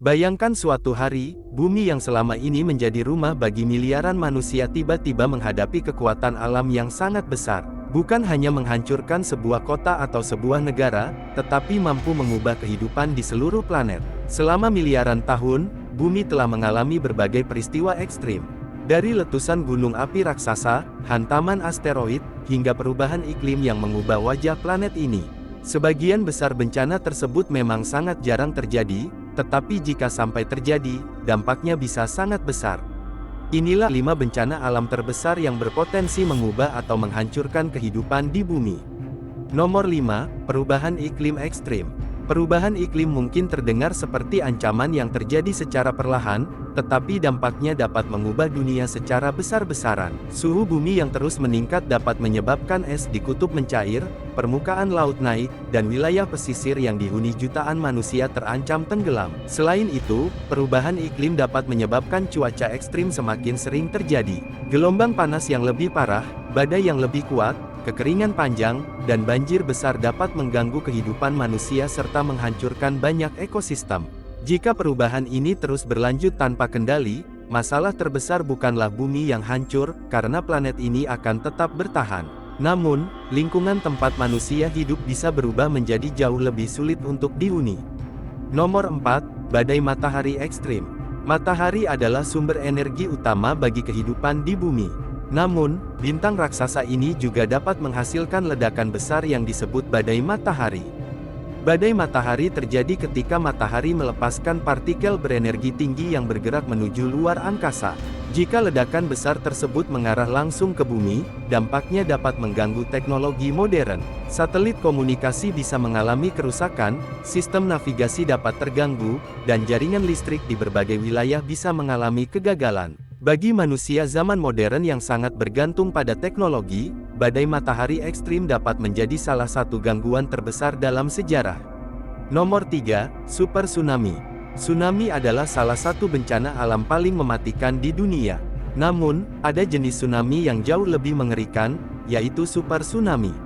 Bayangkan suatu hari, bumi yang selama ini menjadi rumah bagi miliaran manusia tiba-tiba menghadapi kekuatan alam yang sangat besar. Bukan hanya menghancurkan sebuah kota atau sebuah negara, tetapi mampu mengubah kehidupan di seluruh planet. Selama miliaran tahun, bumi telah mengalami berbagai peristiwa ekstrim. Dari letusan gunung api raksasa, hantaman asteroid, hingga perubahan iklim yang mengubah wajah planet ini. Sebagian besar bencana tersebut memang sangat jarang terjadi, tetapi jika sampai terjadi, dampaknya bisa sangat besar. Inilah 5 bencana alam terbesar yang berpotensi mengubah atau menghancurkan kehidupan di bumi. Nomor 5, perubahan iklim ekstrim. Perubahan iklim mungkin terdengar seperti ancaman yang terjadi secara perlahan, tetapi dampaknya dapat mengubah dunia secara besar-besaran. Suhu bumi yang terus meningkat dapat menyebabkan es di kutub mencair, permukaan laut naik, dan wilayah pesisir yang dihuni jutaan manusia terancam tenggelam. Selain itu, perubahan iklim dapat menyebabkan cuaca ekstrim semakin sering terjadi. Gelombang panas yang lebih parah, badai yang lebih kuat, kekeringan panjang, dan banjir besar dapat mengganggu kehidupan manusia serta menghancurkan banyak ekosistem. Jika perubahan ini terus berlanjut tanpa kendali, masalah terbesar bukanlah bumi yang hancur, karena planet ini akan tetap bertahan. Namun, lingkungan tempat manusia hidup bisa berubah menjadi jauh lebih sulit untuk dihuni. Nomor 4, badai matahari ekstrim. Matahari adalah sumber energi utama bagi kehidupan di bumi. Namun, bintang raksasa ini juga dapat menghasilkan ledakan besar yang disebut badai matahari. Badai matahari terjadi ketika matahari melepaskan partikel berenergi tinggi yang bergerak menuju luar angkasa. Jika ledakan besar tersebut mengarah langsung ke bumi, dampaknya dapat mengganggu teknologi modern. Satelit komunikasi bisa mengalami kerusakan, sistem navigasi dapat terganggu, dan jaringan listrik di berbagai wilayah bisa mengalami kegagalan. Bagi manusia zaman modern yang sangat bergantung pada teknologi, badai matahari ekstrim dapat menjadi salah satu gangguan terbesar dalam sejarah. Nomor 3, super tsunami. Tsunami adalah salah satu bencana alam paling mematikan di dunia. Namun, ada jenis tsunami yang jauh lebih mengerikan, yaitu super tsunami.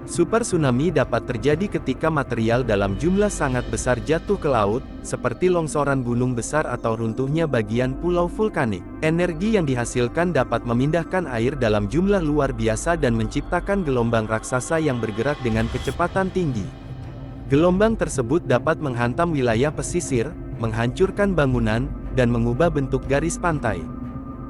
Super tsunami dapat terjadi ketika material dalam jumlah sangat besar jatuh ke laut, seperti longsoran gunung besar atau runtuhnya bagian pulau vulkanik. Energi yang dihasilkan dapat memindahkan air dalam jumlah luar biasa dan menciptakan gelombang raksasa yang bergerak dengan kecepatan tinggi. Gelombang tersebut dapat menghantam wilayah pesisir, menghancurkan bangunan, dan mengubah bentuk garis pantai.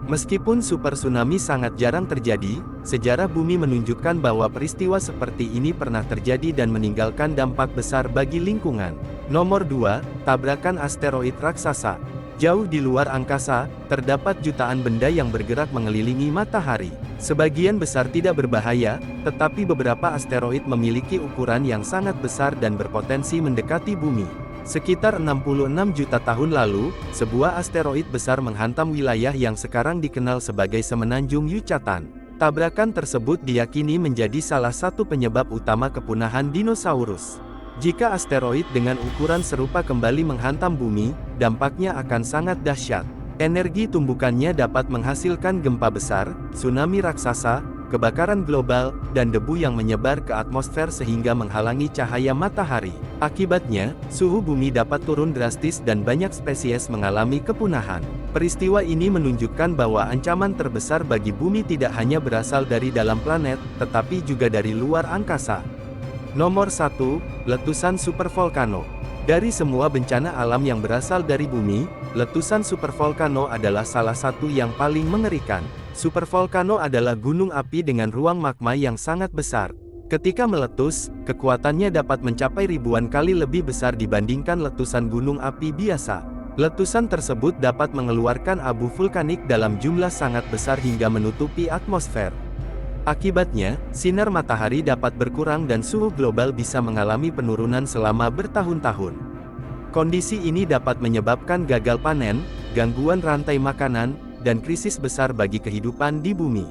Meskipun super tsunami sangat jarang terjadi, sejarah bumi menunjukkan bahwa peristiwa seperti ini pernah terjadi dan meninggalkan dampak besar bagi lingkungan. Nomor 2, tabrakan asteroid raksasa. Jauh di luar angkasa, terdapat jutaan benda yang bergerak mengelilingi matahari. Sebagian besar tidak berbahaya, tetapi beberapa asteroid memiliki ukuran yang sangat besar dan berpotensi mendekati bumi. Sekitar 66 juta tahun lalu, sebuah asteroid besar menghantam wilayah yang sekarang dikenal sebagai Semenanjung Yucatan. Tabrakan tersebut diyakini menjadi salah satu penyebab utama kepunahan dinosaurus. Jika asteroid dengan ukuran serupa kembali menghantam bumi, dampaknya akan sangat dahsyat. Energi tumbukannya dapat menghasilkan gempa besar, tsunami raksasa, kebakaran global, dan debu yang menyebar ke atmosfer sehingga menghalangi cahaya matahari. Akibatnya, suhu bumi dapat turun drastis dan banyak spesies mengalami kepunahan. Peristiwa ini menunjukkan bahwa ancaman terbesar bagi bumi tidak hanya berasal dari dalam planet, tetapi juga dari luar angkasa. Nomor 1, letusan supervolcano. Dari semua bencana alam yang berasal dari bumi, letusan supervolcano adalah salah satu yang paling mengerikan. Supervolcano adalah gunung api dengan ruang magma yang sangat besar. Ketika meletus, kekuatannya dapat mencapai ribuan kali lebih besar dibandingkan letusan gunung api biasa. Letusan tersebut dapat mengeluarkan abu vulkanik dalam jumlah sangat besar hingga menutupi atmosfer. Akibatnya, sinar matahari dapat berkurang dan suhu global bisa mengalami penurunan selama bertahun-tahun. Kondisi ini dapat menyebabkan gagal panen, gangguan rantai makanan, dan krisis besar bagi kehidupan di bumi.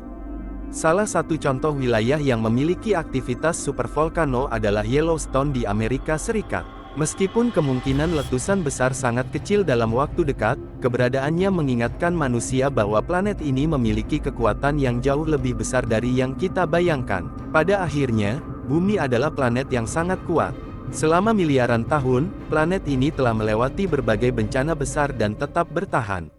Salah satu contoh wilayah yang memiliki aktivitas supervolcano adalah Yellowstone di Amerika Serikat. Meskipun kemungkinan letusan besar sangat kecil dalam waktu dekat, keberadaannya mengingatkan manusia bahwa planet ini memiliki kekuatan yang jauh lebih besar dari yang kita bayangkan. Pada akhirnya, bumi adalah planet yang sangat kuat. Selama miliaran tahun, planet ini telah melewati berbagai bencana besar dan tetap bertahan.